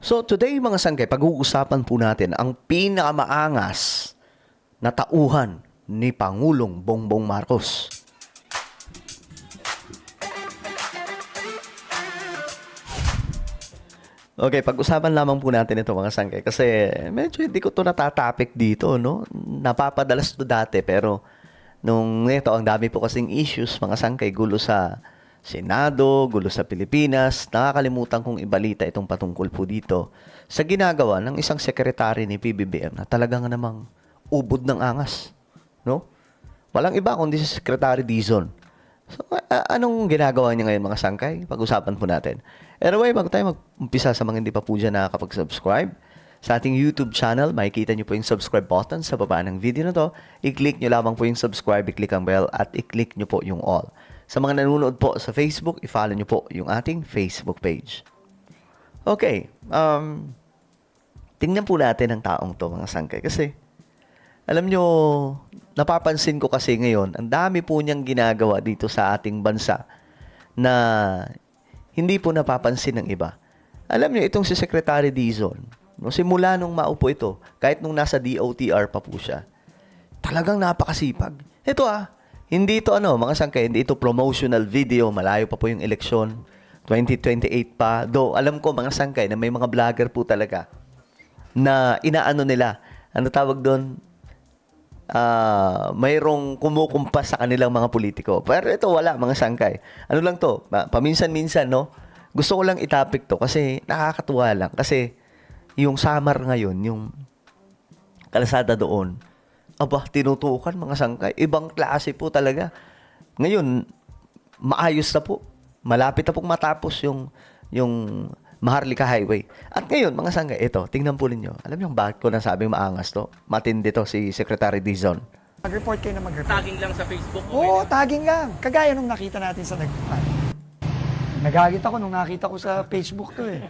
So today mga sangkay, pag-uusapan po natin ang pinakamaangas na tauhan ni Pangulong Bongbong Marcos. Okay, pag-usapan lamang po natin ito mga sangkay kasi medyo hindi ko to natatapik dito, no? Napapadalas to dati pero nung ito, ang dami po kasing issues mga sangkay, gulo sa Senado, gulo sa Pilipinas, nakakalimutan kong ibalita itong patungkol po dito sa ginagawa ng isang sekretary ni PBBM na talagang namang ubod ng angas, no? Walang iba kundi si Secretary Dizon. So, anong ginagawa niya ngayon mga sangkay? Pag-usapan po natin. Anyway, bago tayo mag-umpisa sa mga hindi pa po dyan nakakapag-subscribe sa ating YouTube channel, makikita nyo po yung subscribe button sa baba ng video na to. I-click nyo lamang po yung subscribe, i-click ang bell, at i-click nyo po yung all. Sa mga nanonood po sa Facebook, i-follow nyo po yung ating Facebook page. Okay, tingnan po natin ang taong to mga sangkay. Kasi, alam nyo, napapansin ko kasi ngayon, ang dami po niyang ginagawa dito sa ating bansa na hindi po napapansin ng iba. Alam nyo, itong si Secretary Dizon, no, simula nung maupo ito, kahit nung nasa DOTR pa po siya, talagang napakasipag. Ito hindi ito mga sangkay, hindi ito promotional video, malayo pa po yung eleksyon, 2028 pa. Do, alam ko mga sangkay na may mga vlogger po talaga na inaano nila, ano tawag doon? Mayroong kumukumpas sa kanilang mga politiko. Pero ito wala, mga sangkay. Ano lang to, paminsan-minsan, no? Gusto ko lang itapik to kasi nakakatuwa lang. Kasi yung summer ngayon, yung kalsada doon, aba, tinutukan mga sangkay. Ibang klase po talaga. Ngayon, maayos na po. Malapit na pong matapos yung Maharlika Highway. At ngayon, mga sangkay, ito, tingnan po ninyo. Alam niyo bakit ko nasabing maangas to? Matindi to si Secretary Dizon. Mag-report kayo na mag-report. Tagging lang sa Facebook mo. Oo, tagging lang. Kagaya nung nakita natin sa nagagit ako nung nakita ko sa Facebook to eh.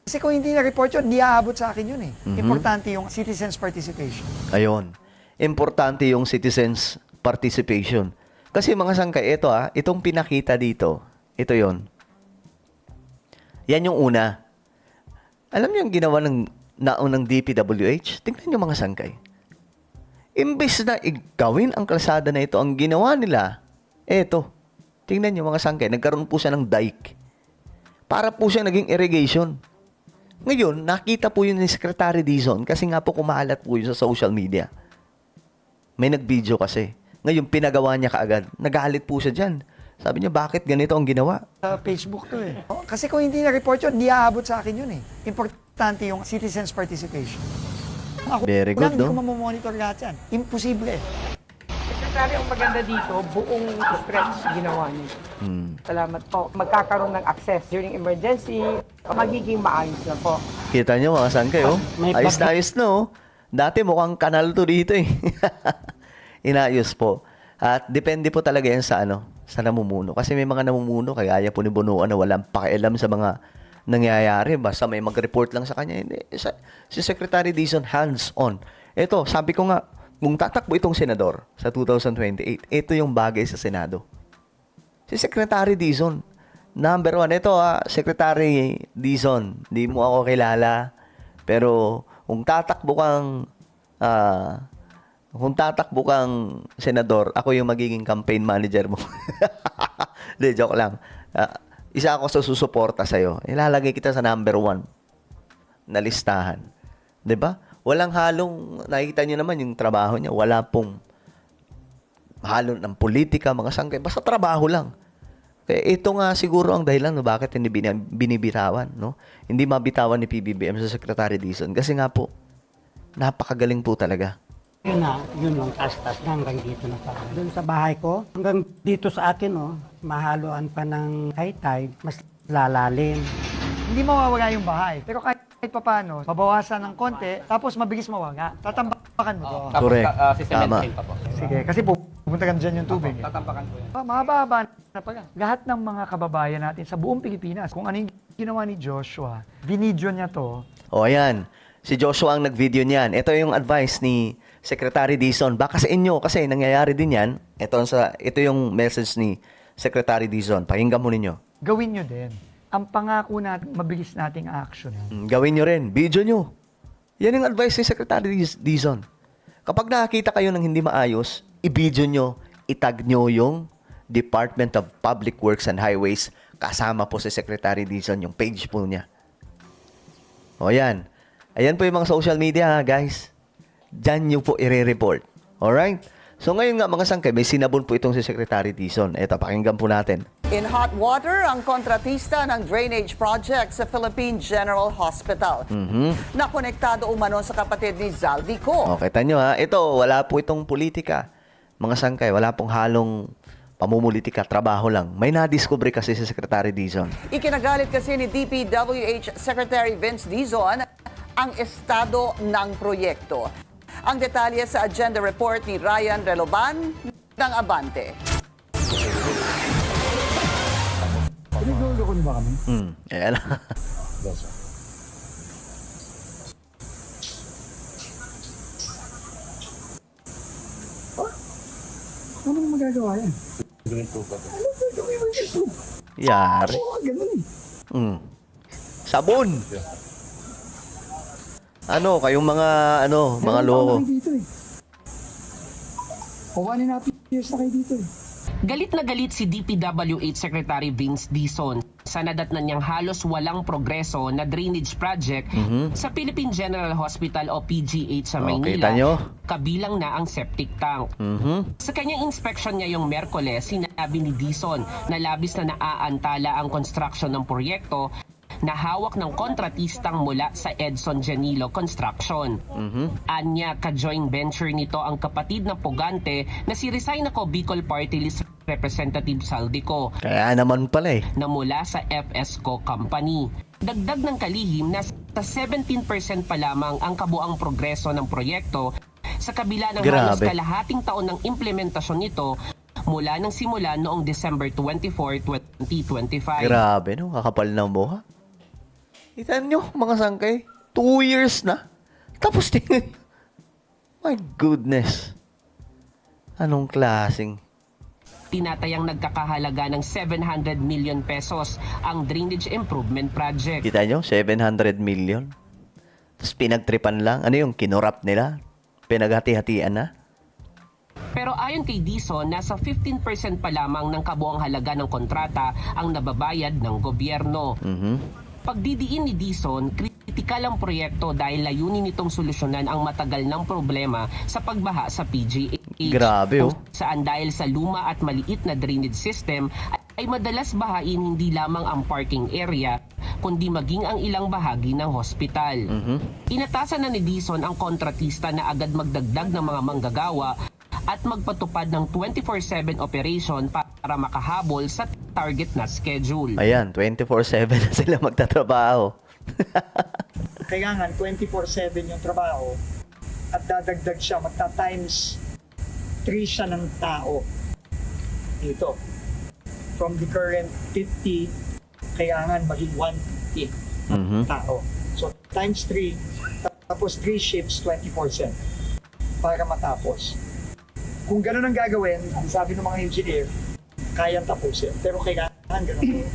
Kasi kung hindi na-report yun, hindi aabot sa akin yun eh. Importante yung citizens participation. Ayun. Importante yung citizens participation. Kasi mga sangkay, ito itong pinakita dito, ito yon. Yan yung una. Alam niyo yung ginawa ng naunang DPWH? Tingnan niyo mga sangkay. Imbes na gawin ang kalsada na ito, ang ginawa nila, eto. Tingnan niyo mga sangkay, nagkaroon po siya ng dike. Para po siya naging irrigation. Ngayon, nakita po yun ni Secretary Dizon kasi nga po kumalat po yun sa social media. May nag-video kasi. Ngayon, pinagawa niya kaagad. Nagalit po siya dyan. Sabi niya, bakit ganito ang ginawa? Sa Facebook to eh. Kasi kung hindi na-report yun, hindi aabot sa akin yun eh. Importante yung citizens participation. Ako Very good, hindi no? ko mamomonitor lahat yan. Imposible eh. Secretary, ang maganda dito, buong stretch ginawa niyo. Salamat po. Magkakaroon ng access during emergency, magiging maayos na po. Kita niyo mga sangkay, oh. Ayos na ayos, no? Dati mukhang kanal to dito, eh. Inayos po. At depende po talaga yan sa sa namumuno. Kasi may mga namumuno, kagaya po ni Bonoan na walang pakialam sa mga nangyayari. Basta may mag-report lang sa kanya. Hindi. Si Secretary Dizon, hands-on. Ito, sabi ko nga, kung tatakbo itong senador sa 2028, ito yung bagay sa Senado. Si Secretary Dizon, number one. Ito Secretary Dizon, hindi mo ako kilala. Pero kung tatakbo kang senador, ako yung magiging campaign manager mo. Hindi, joke lang. Isa ako sa susuporta sa'yo. Ilalagay kita sa number one na listahan. 'Di ba? Walang halong, nakikita niyo naman yung trabaho niya. Wala pong halo ng politika, mga sangkay. Basta trabaho lang. Kaya ito nga siguro ang dahilan no, bakit hindi binibitawan. No? Hindi mabitawan ni PBBM sa Secretary Dizon. Kasi nga po, napakagaling po talaga. Yun yung tas-tas na hanggang dito na pa. Doon sa bahay ko, hanggang dito sa akin, mahaluan pa ng high tide, mas lalalim. Hindi mawawala yung bahay. Pero kahit paano, mabawasan ng konti, tapos mabilis mawala. Tatambakan mo to. Tapos Correct. si-cementin pa po. Sige, kasi pupunta ka dyan yung tubig. Tatambakan po yan. Mahaba na pala. Lahat ng mga kababayan natin sa buong Pilipinas, kung ano yung ginawa ni Joshua, binidyo niya to. O ayan, si Joshua ang nag-video niyan. Ito yung advice ni Secretary Dizon. Baka sa inyo, kasi nangyayari din yan. Ito yung message ni Secretary Dizon. Pakinggan mo ninyo. Gawin nyo din. ang pangako natin, mabilis nating action. Gawin nyo rin. Video nyo. Yan ang advice ni Secretary Dizon. Kapag nakakita kayo ng hindi maayos, i-video nyo, itag nyo yung Department of Public Works and Highways. Kasama po si Secretary Dizon, yung page po niya. O yan. Ayan po yung mga social media, guys. Diyan nyo po i-report. Alright? So ngayon nga mga sangkay, may sinabon po itong si Secretary Dizon. Eto, pakinggan po natin. In hot water, ang kontratista ng drainage project sa Philippine General Hospital. Na konektado umano sa kapatid ni Zaldico. O, kita nyo ha. Ito, wala po itong politika. Mga sangkay, wala pong halong pamumulitika, trabaho lang. May nadiscover kasi si Secretary Dizon. Ikinagalit kasi ni DPWH Secretary Vince Dizon ang estado ng proyekto. Ang detalye sa agenda report ni Ryan Reloban ng Abante. Ayan. Ano mo magagawa yan? Yari. Ganun eh. Sabon. Ano, kayong mga loko. Dito eh. O 1.5 years na kayo dito eh. Galit na galit si DPWH Secretary Vince Dizon sa nadatnan niyang halos walang progreso na drainage project sa Philippine General Hospital o PGH sa kita nyo? Maynila, kabilang na ang septic tank. Sa kanyang inspection niya yung Merkoles, sinabi ni Dizon na labis na naaantala ang construction ng proyekto na hawak ng kontratistang mula sa Edson Janilo Construction. Anya, ka-joint venture nito ang kapatid ng pugante na si Resign Ako Bicol Party List Representative Zaldico Kaya naman pala eh. na mula sa FSco Company. Dagdag ng kalihim na sa 17% pa lamang ang kabuang progreso ng proyekto sa kabila ng halos Grabe. kalahating taon ng implementasyon nito mula ng simula noong December 24, 2025. Grabe, no? Kakapal ng buha. Kita nyo, mga sangkay. 2 years na. Tapos tingin. My goodness. Anong klaseng? Tinatayang nagkakahalaga ng 700 million pesos ang drainage improvement project. Kita nyo, 700 million. Tapos pinagtripan lang. Ano yung kinurap nila? Pinaghati-hatian na? Pero ayon kay Dizon, nasa 15% pa lamang ng kabuang halaga ng kontrata ang nababayad ng gobyerno. Pagdidiin ni Dizon, kritikal ang proyekto dahil layunin nitong solusyonan ang matagal ng problema sa pagbaha sa PGH. Grabe, oh. Kung saan dahil sa luma at maliit na drainage system ay madalas bahain hindi lamang ang parking area kundi maging ang ilang bahagi ng hospital. Inatasan na ni Dizon ang kontratista na agad magdagdag ng mga manggagawa at magpatupad ng 24/7 operation para makahabol sa target na schedule. Ayan, 24/7 na sila magtatrabaho. Kailangan 24/7 yung trabaho at dadagdag siya, magta-times 3 siya ng tao dito. From the current 50, kailangan maging 150 ang tao. So times 3, tapos 3 shifts 24/7 para matapos. Kung gano'n ang gagawin, ang sabi ng mga engineer, kayang tapusin. Pero kailangan gano'n.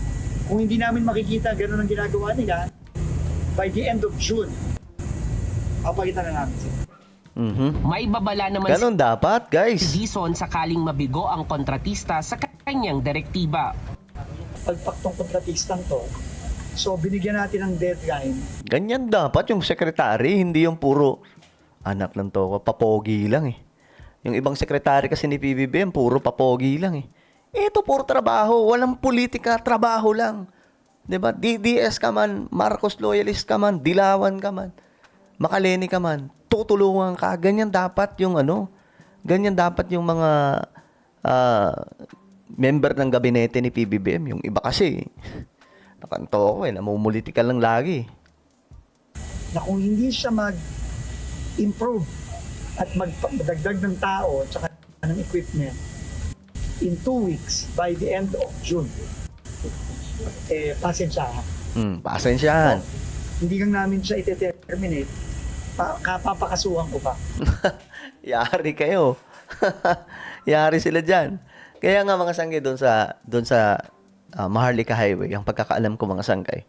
Kung hindi namin makikita gano'n ang ginagawa nila, by the end of June, papalitan na namin sila. May babala naman Ganon dapat, si guys. Dizon sakaling mabigo ang kontratista sa kanyang direktiba. Pagpaktong kontratistang to, so binigyan natin ng deadline. Ganyan dapat yung secretary, hindi yung puro anak ng toko, papogi lang eh. Yung ibang secretary kasi ni PBBM, puro papogi lang eh. Ito, puro trabaho. Walang politika, trabaho lang. Diba? DDS ka man, Marcos loyalist ka man, Dilawan ka man, Makaleni ka man, tutulungan ka. Ganyan dapat yung ganyan dapat yung mga member ng gabinete ni PBBM. Yung iba kasi, nakanto ko namumulitika lang lagi. Na kung hindi siya mag-improve at magdagdag ng tao at saka ng equipment in 2 weeks by the end of June, pasensyahan. Pasensyahan. Hindi lang namin siya ite-terminate, kapapakasuhan ko pa. Yari kayo. Yari sila dyan. Kaya nga mga sangge doon sa Maharlika Highway, ang pagkakaalam ko mga sangkay.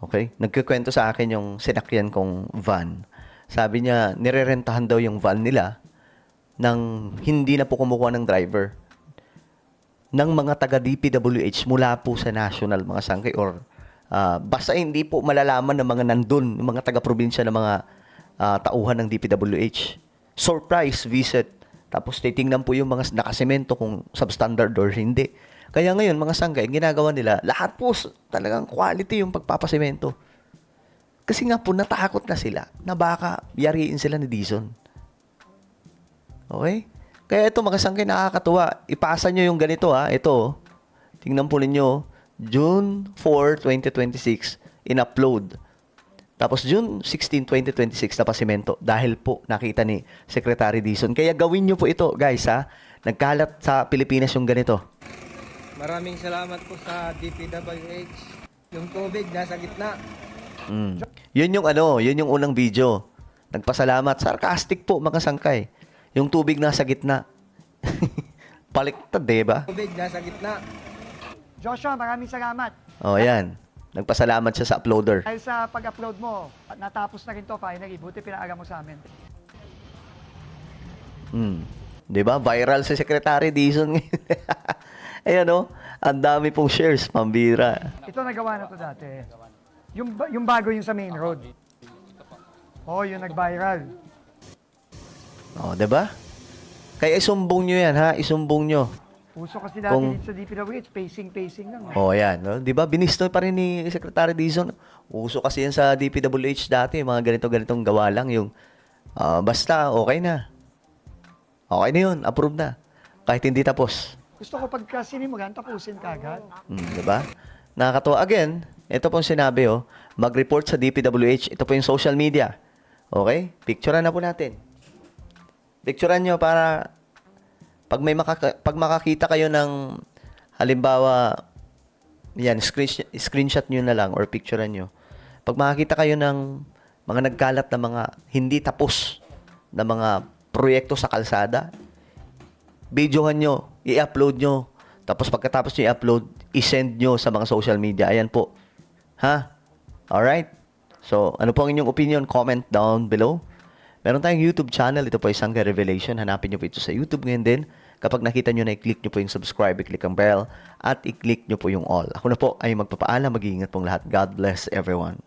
Okay? Nagkikwento sa akin yung sinakyan kong van. Sabi niya, nirerentahan daw yung van nila nang hindi na po kumukuha ng driver ng mga taga DPWH mula po sa national mga sangkay or basta hindi po malalaman ng mga nandun, ng mga taga-probinsya ng mga tauhan ng DPWH. Surprise visit. Tapos titingnan po yung mga nakasemento kung substandard or hindi. Kaya ngayon, mga sangkay, ginagawa nila, lahat po talagang quality yung pagpapasemento. Kasi nga po, natakot na sila na baka yariin sila ni Dizon. Okay? Kaya ito, mga sangkay, nakakatuwa. Ipasa nyo yung ganito, ha. Ito, tingnan po ninyo, June 4, 2026, in-upload. Tapos June 16, 2026 na pasimento dahil po nakita ni Secretary Dizon. Kaya gawin nyo po ito, guys, ha. Nagkalat sa Pilipinas yung ganito. Maraming salamat po sa DPWH. Yung tubig nasa gitna. Yun yung unang video. Nagpasalamat. Sarcastic po, mga sangkay. Yung tubig nasa gitna. Baliktad, diba? Tubig nasa gitna. Joshua, maraming salamat. O, yan. Nagpasalamat siya sa uploader. Dahil sa pag-upload mo, natapos na rin to finally. Buti pinaalam mo sa amin. Diba? Viral si Secretary Dizon. Ayan, o. Ang dami pong shares, pambira. Ito nagawa na to dati. Yung bago yung sa main road. Oh, yung nag-viral. O, diba? Kaya isumbong nyo yan, ha? Isumbong nyo. Uso kasi dati Kung- dito sa DPWH, pacing lang. O, yan. No? Diba? Binisto pa rin ni Secretary Dizon. Uso kasi yan sa DPWH dati. Mga ganitong gawa lang. Yung, basta, okay na. Okay na yun. Approve na. Kahit hindi tapos. Gusto ko pagka sinimulan, tapusin ka agad. Diba? Nakakatuwa. Again, ito pong sinabi, mag-report sa DPWH. Ito po yung social media. Okay? Picturean na po natin. Picturean nyo para pag makakita kayo ng halimbawa, yan, screenshot nyo na lang or picturean nyo. Pag makakita kayo ng mga nagkalat na mga hindi tapos na mga proyekto sa kalsada, videohan nyo, i-upload nyo, tapos pagkatapos nyo i-upload, i-send nyo sa mga social media. Ayan po. Ha? Alright? So, ano po ang inyong opinion? Comment down below. Meron tayong YouTube channel. Ito po ay Sangkay Revelation. Hanapin nyo po ito sa YouTube ngayon din. Kapag nakita nyo na, i-click nyo po yung subscribe, i-click ang bell, at i-click nyo po yung all. Ako na po ay magpapaalam. Mag-iingat pong lahat. God bless everyone.